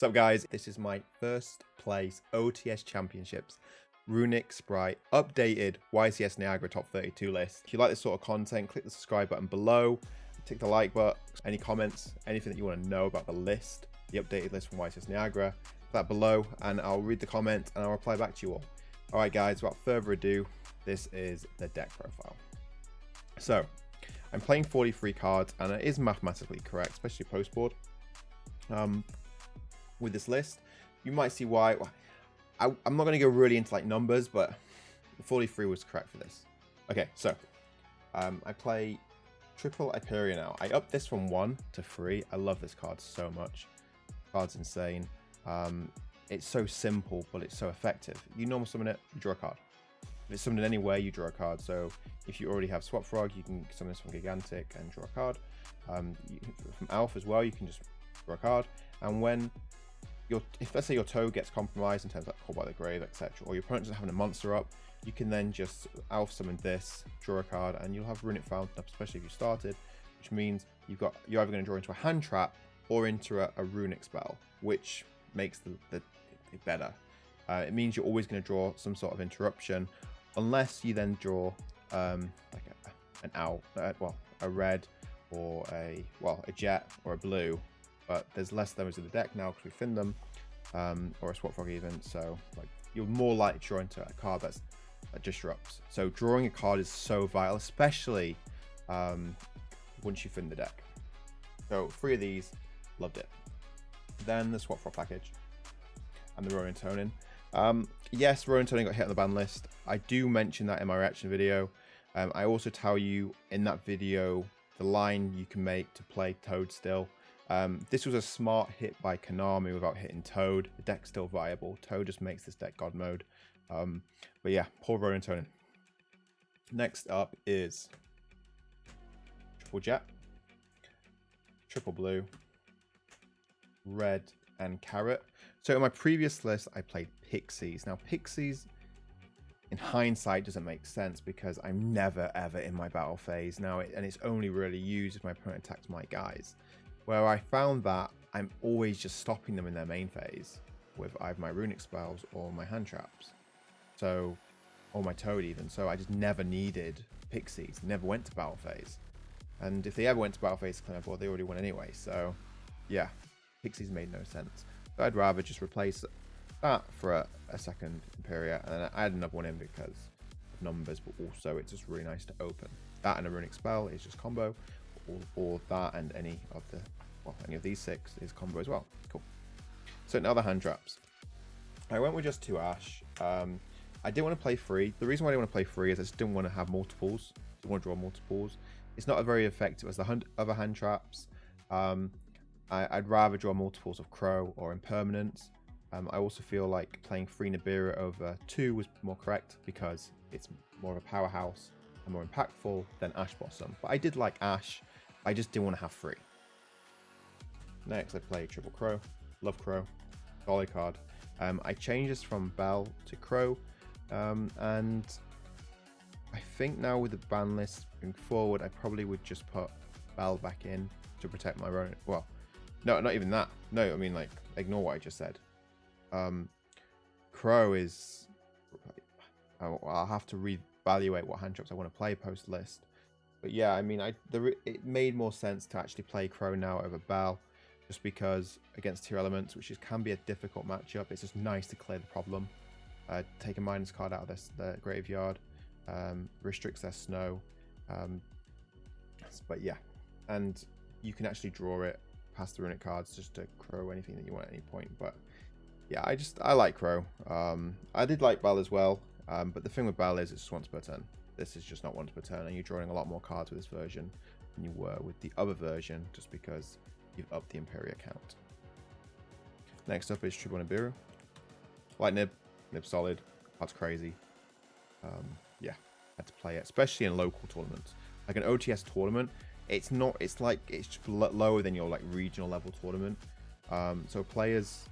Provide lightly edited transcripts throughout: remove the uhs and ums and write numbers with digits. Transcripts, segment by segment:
What's up guys, this is my first place OTS Championships Runick Spright updated YCS Niagara top 32 list. If you like this sort of content, click the subscribe button below, tick the like button, any comments, anything that you want to know about the list, the updated list from YCS Niagara, that below, and I'll read the comment and I'll reply back to you all. Alright guys, without further ado, this is the deck profile. So, I'm playing 43 cards and it is mathematically correct, especially post board. With this list, you might see why. I'm not going to go really into like numbers, but 43 was correct for this. Okay, so I play triple Hyperion now. I upped this from 1 to 3. I love this card so much. Card's insane. It's so simple, but it's so effective. You normal summon it, you draw a card. If it's summoned anywhere, you draw a card. So if you already have Swap Frog, you can summon this from Gigantic and draw a card. From Alpha as well, you can just draw a card. And when if let's say your toe gets compromised in terms of like Called by the Grave, etc., or your opponent doesn't having a monster up, you can then just Alpha summon this, draw a card, and you'll have Runick Fountain up, especially if you started, which means you're either going to draw into a hand trap or into a Runick spell, which makes the better. It means you're always going to draw some sort of interruption, unless you then draw like an owl, a red or a jet or a blue. But there's less of those in the deck now because we thinned them, or a Swap Frog even. So like you're more likely to draw into a card that disrupts. So drawing a card is so vital, especially once you thin the deck. So 3 of these, loved it. Then the Swap Frog package and the Rowan Tonin. Yes, Rowan Tonin got hit on the ban list. I do mention that in my reaction video. I also tell you in that video the line you can make to play Toad still. This was a smart hit by Konami without hitting Toad. The deck's still viable. Toad just makes this deck God mode. But yeah, poor Rowan Tonin. Next up is Triple Jet, Triple Blue, Red, and Carrot. So in my previous list, I played Pixies. Now, Pixies, in hindsight, doesn't make sense because I'm never, ever in my battle phase now, and it's only really used if my opponent attacks my guys. Where I found that I'm always just stopping them in their main phase with either my Runick spells or my hand traps. So, or my Toad even. So I just never needed Pixies, never went to battle phase. And if they ever went to battle phase to clean up board, they already won anyway. So yeah, Pixies made no sense. So I'd rather just replace that for a second Imperia and then add another one in because of numbers, but also it's just really nice to open. That and a Runick spell is just combo. Or that and any of these 6 is combo as well. Cool. So now the hand traps. I went with just 2 Ash. I didn't want to play 3. The reason why I didn't want to play 3 is I just didn't want to have multiples. I didn't want to draw multiples. It's not very effective as the other hand traps. I'd rather draw multiples of Crow or Impermanence. I also feel like playing 3 Nibiru over 2 was more correct because it's more of a powerhouse and more impactful than Ash Blossom. But I did like Ash. I just didn't want to have 3. Next, I play Triple Crow. Love Crow. Solid card. I changed this from Bell to Crow. And I think now with the ban list moving forward, I probably would just put Bell back in to protect my own. Well, no, not even that. No, I mean, like, ignore what I just said. Crow is... I'll have to reevaluate what hand traps I want to play post list. But yeah, I mean, it made more sense to actually play Crow now over Bell, just because against 2 elements, which can be a difficult matchup, it's just nice to clear the problem. Take a minus card out of their graveyard, restricts their snow. But yeah, and you can actually draw it past the Runick cards just to Crow anything that you want at any point. But yeah, I like Crow. I did like Bell as well, but the thing with Bell is it's just once per turn. This is just not once per turn, and you're drawing a lot more cards with this version than you were with the other version, just because you've upped the Imperia count. Next up is Triple Nibiru. Like Nib solid. That's crazy. Yeah, had to play it, especially in local tournaments. Like an OTS tournament, it's just lower than your like regional level tournament. So players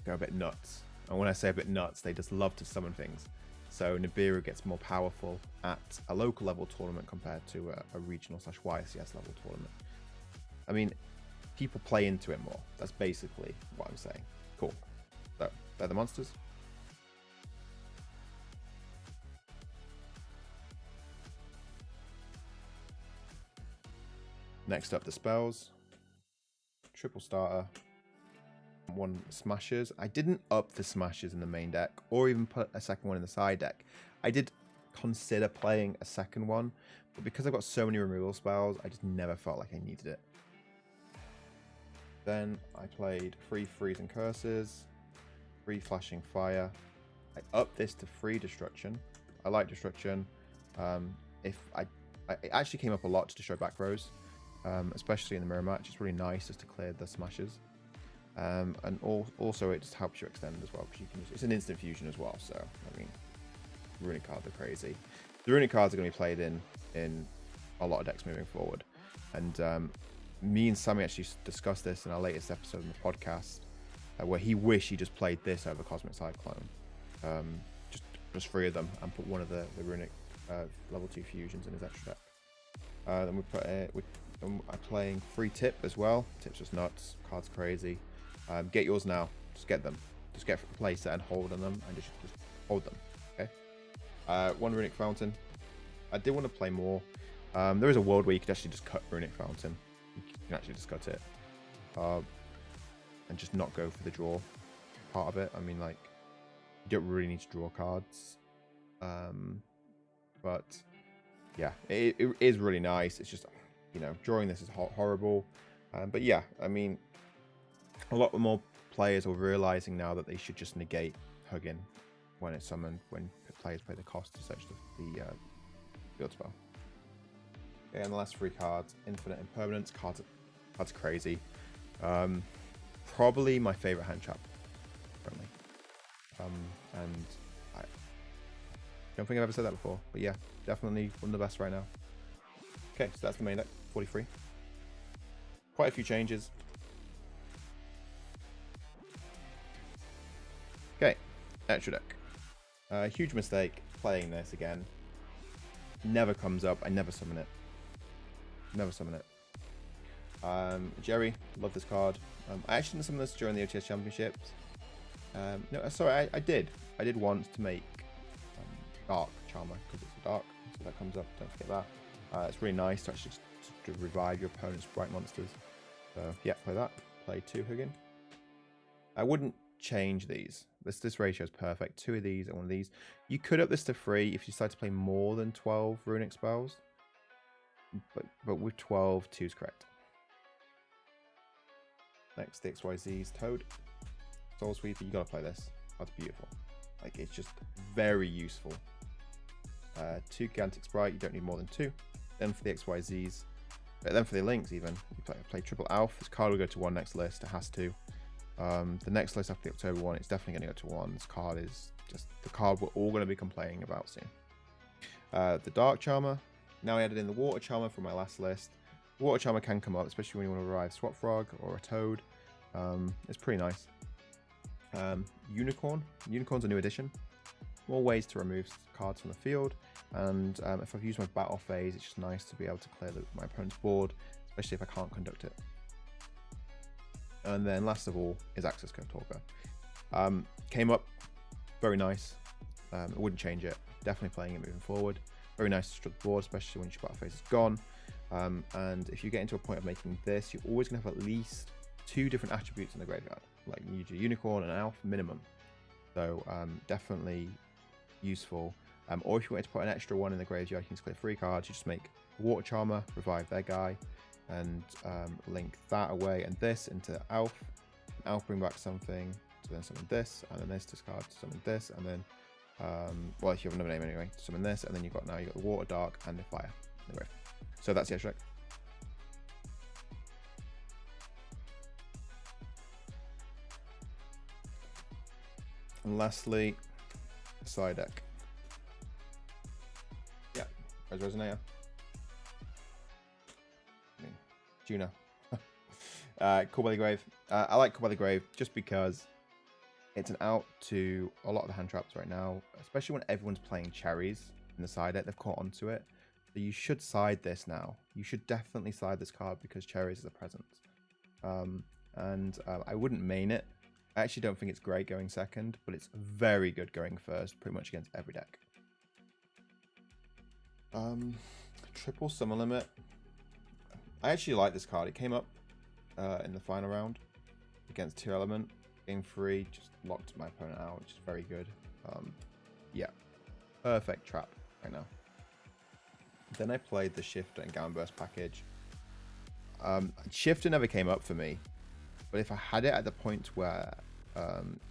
go a bit nuts, and when I say a bit nuts, they just love to summon things. So Nibiru gets more powerful at a local level tournament compared to a regional / YCS level tournament. I mean, people play into it more. That's basically what I'm saying. Cool. So they're the monsters. Next up, the spells. Triple starter. 1 smashers. I didn't up the smashers in the main deck or even put a second one in the side deck. I did consider playing a second one, but because I've got so many removal spells, I just never felt like I needed it. Then I played 3 freeze and curses, 3 flashing fire. I upped this to 3 destruction. I like destruction. It actually came up a lot to destroy back rows, especially in the mirror match. It's really nice just to clear the smashers. And also it just helps you extend as well, because you can it's an instant fusion as well. So I mean, runic cards are crazy. The runic cards are going to be played in a lot of decks moving forward. And me and Sammy actually discussed this in our latest episode in the podcast, where he wished he just played this over Cosmic Cyclone, just 3 of them, and put one of the runic level 2 fusions in his extra deck. Then we put I'm playing 3 tip as well. Tip's just nuts. Card's crazy. Get yours now. Just get them. Just get a play set and hold on them, and just hold them. Okay. 1 runic fountain. I did want to play more. There is a world where you could actually just cut runic fountain. You can actually just cut it, and just not go for the draw part of it. I mean, like, you don't really need to draw cards. But yeah, it is really nice. It's just, you know, drawing this is horrible. But yeah, I mean, a lot more players are realizing now that they should just negate Huggin when it's summoned, when players pay the cost to search the field spell. Okay, and the last 3 cards, Infinite Impermanence. Cards crazy. Probably my favorite hand trap currently. And I don't think I've ever said that before, but yeah, definitely one of the best right now. Okay, so that's the main deck, 43. Quite a few changes. Okay, extra deck. Huge mistake playing this again. Never comes up. I never summon it. Never summon it. Jerry, love this card. I actually didn't summon this during the OTS Championships. No, sorry, I did. I did once to make Dark Charmer, because it's a dark, so that comes up. Don't forget that. It's really nice to actually just to revive your opponent's bright monsters. So yeah, play that. Play 2 Huggin. I wouldn't change these. This ratio is perfect. 2 of these and 1 of these. You could up this to 3 if you decide to play more than 12 runic spells. But with 12, 2 is correct. Next, the XYZ's Toad. Soul Sweeper, you gotta play this. That's beautiful. Like, it's just very useful. 2 Gigantic Sprite, you don't need more than 2. Then for the XYZs, then for the links even, you play triple Alf. This card will go to 1 next list, it has to. The next list after the October one, it's definitely going to go to 1. This card is just the card we're all going to be complaining about soon. The Dark Charmer. Now I added in the Water Charmer from my last list. Water Charmer can come up, especially when you want to revive Swap Frog or a Toad. It's pretty nice. Unicorn. Unicorn's a new addition. More ways to remove cards from the field. And if I've used my battle phase, it's just nice to be able to clear my opponent's board, especially if I can't conduct it. And then last of all is Access Code Talker. Came up, very nice. I wouldn't change it. Definitely playing it moving forward. Very nice to strut the board, especially when your battle phase is gone. And if you get into a point of making this, you're always going to have at least 2 different attributes in the graveyard, like you do Unicorn and Alf minimum. So definitely useful. Or if you wanted to put an extra 1 in the graveyard, you can just clear 3 cards. You just make Water Charmer, revive their guy, and link that away and this into Alf. Alf bring back something, so then summon this, and then this discard to summon this, and then well, if you have another name anyway, summon this, and then you've got the Water, Dark, and the Fire in the grave. So that's the extra deck. And lastly, the side deck. Yeah, there's Resonator. Juno. Core Belly Grave. I like Core Belly Grave just because it's an out to a lot of the hand traps right now, especially when everyone's playing cherries in the side deck. They've caught onto it. So you should side this now. You should definitely side this card because cherries is a presence. I wouldn't main it. I actually don't think it's great going second, but it's very good going first, pretty much against every deck. Triple Summer Limit. I actually like this card. It came up in the final round against 2 Element. Game 3, just locked my opponent out, which is very good. Yeah, perfect trap right now. Then I played the Shifter and Gamma Burst package. Shifter never came up for me, but if I had it at the point where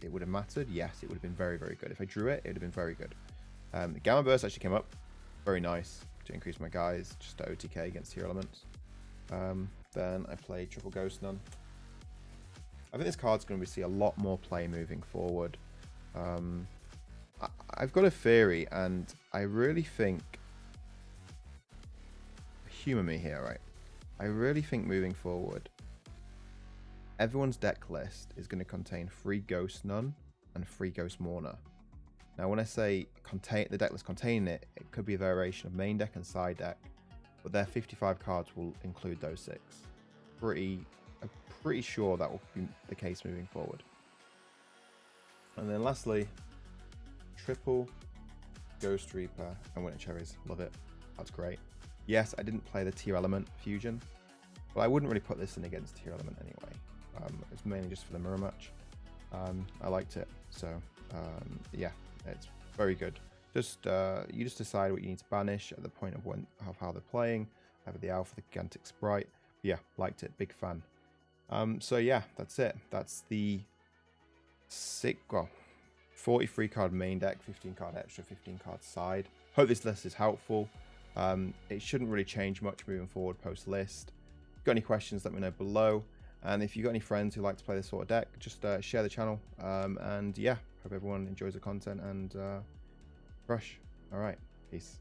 it would have mattered, yes, it would have been very, very good. If I drew it, it would have been very good. Gamma Burst actually came up, very nice to increase my guys, just to OTK against 2 Elements. Then I played Triple Ghost Nun. I think this card's going to see a lot more play moving forward. I've got a theory, and I really think, humor me here, right? I really think moving forward, everyone's deck list is going to contain 3 Ghost Nun and 3 Ghost Mourner. Now, when I say contain the deck list containing it, it could be a variation of main deck and side deck, but their 55 cards will include those 6. I'm pretty sure that will be the case moving forward. And then lastly, triple Ghost Reaper and Winter Cherries. Love it. That's great. Yes, I didn't play the Tier Element fusion, but I wouldn't really put this in against Tier Element anyway. It's mainly just for the mirror match. I liked it, so yeah, it's very good. Just you just decide what you need to banish at the point of how they're playing. I have the Alpha, the Gigantic Sprite. Yeah, liked it. Big fan. So yeah, that's it. That's the 43 card main deck, 15 card extra, 15 card side. Hope this list is helpful. It shouldn't really change much moving forward post list. If you've got any questions, let me know below. And if you've got any friends who like to play this sort of deck, just share the channel. And yeah, hope everyone enjoys the content and crush. All right, peace.